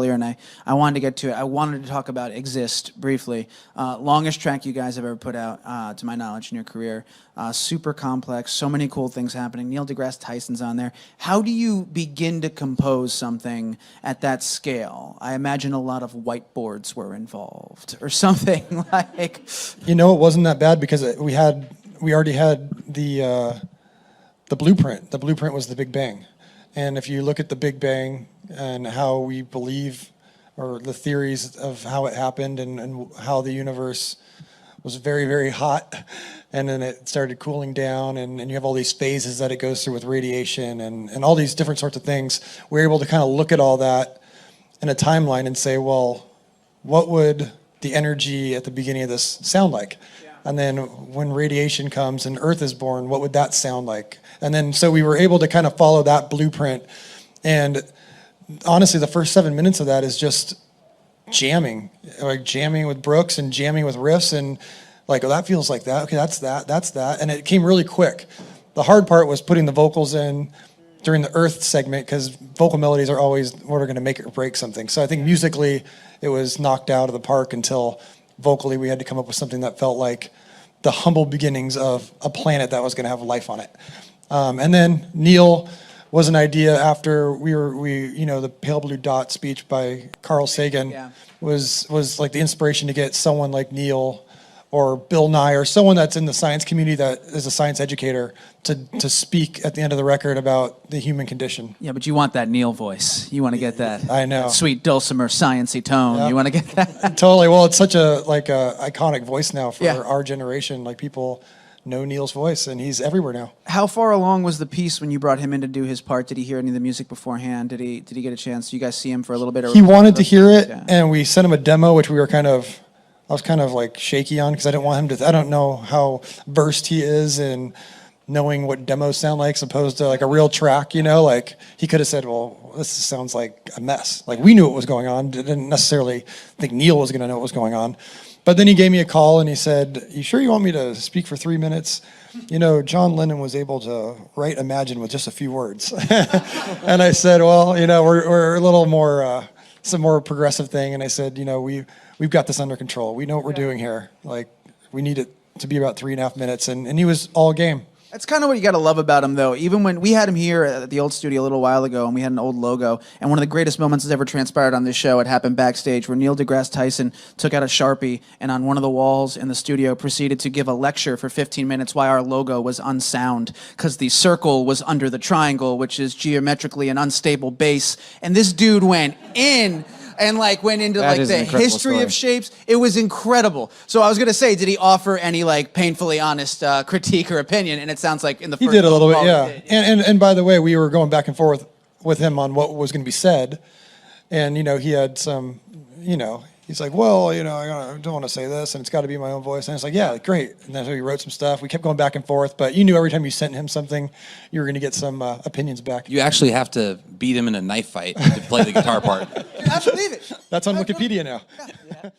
and I wanted to get to it. I wanted to talk about Exist briefly. Longest track you guys have ever put out, to my knowledge, in your career. Super complex, so many cool things happening. Neil deGrasse Tyson's on there. How do you begin to compose something at that scale? I imagine a lot of whiteboards were involved, or something like. You know, it wasn't that bad because we already had the blueprint. The blueprint was the Big Bang. And if you look at the Big Bang and how we believe, or the theories of how it happened and how the universe was very, very hot, and then it started cooling down, and you have all these phases that it goes through with radiation and all these different sorts of things, we're able to kind of look at all that in a timeline and say, well, what would the energy at the beginning of this sound like? And then when radiation comes and Earth is born, what would that sound like? And then so we were able to kind of follow that blueprint. And honestly, the first 7 minutes of that is just jamming, like jamming with Brooks and jamming with riffs, and like, oh, that feels like that. Okay, that's that. And it came really quick. The hard part was putting the vocals in during the Earth segment, because vocal melodies are always what are going to make or break something. So I think musically it was knocked out of the park until vocally we had to come up with something that felt like the humble beginnings of a planet that was going to have life on it. And then Neil was an idea after the Pale Blue Dot speech by Carl Sagan was like the inspiration to get someone like Neil or Bill Nye or someone that's in the science community that is a science educator to speak at the end of the record about the human condition. Yeah, but you want that Neil voice. You want to get that. I know. That sweet dulcimer sciencey tone. Yep. You want to get that. Totally. Well, it's such a iconic voice now for our generation. Like, people know Neil's voice, and he's everywhere now. How far along was the piece when you brought him in to do his part? Did he hear any of the music beforehand? Did he get a chance? Did you guys see him for a little bit? He wanted to hear it, and we sent him a demo, which I was kind of like shaky on, because I didn't want him to, I don't know how versed he is in knowing what demos sound like, as opposed to like a real track, like he could have said, well, this sounds like a mess. Like, we knew what was going on, didn't necessarily think Neil was going to know what was going on. But then he gave me a call and he said, you sure you want me to speak for 3 minutes? John Lennon was able to write Imagine with just a few words. And I said, well, we're a little more, some more progressive thing. And I said, we've got this under control. We know what we're doing here. Like, we need it to be about 3.5 minutes. And he was all game. That's kind of what you got to love about him, though. Even when we had him here at the old studio a little while ago, and we had an old logo, and one of the greatest moments that's ever transpired on this show, it happened backstage, where Neil deGrasse Tyson took out a Sharpie and on one of the walls in the studio proceeded to give a lecture for 15 minutes why our logo was unsound, because the circle was under the triangle, which is geometrically an unstable base. And this dude went in and went into the history of shapes. It was incredible. So I was gonna say, did he offer any painfully honest critique or opinion? And it sounds like in the first he did a little bit, yeah. And by the way, we were going back and forth with him on what was going to be said, and he had some, he's like, well, I don't want to say this, and it's got to be my own voice. And it's like, yeah, great. And then so he wrote some stuff. We kept going back and forth, but you knew every time you sent him something, you were going to get some opinions back. You actually have to beat him in a knife fight to play the guitar part. I believe it. That's on Wikipedia now. Yeah.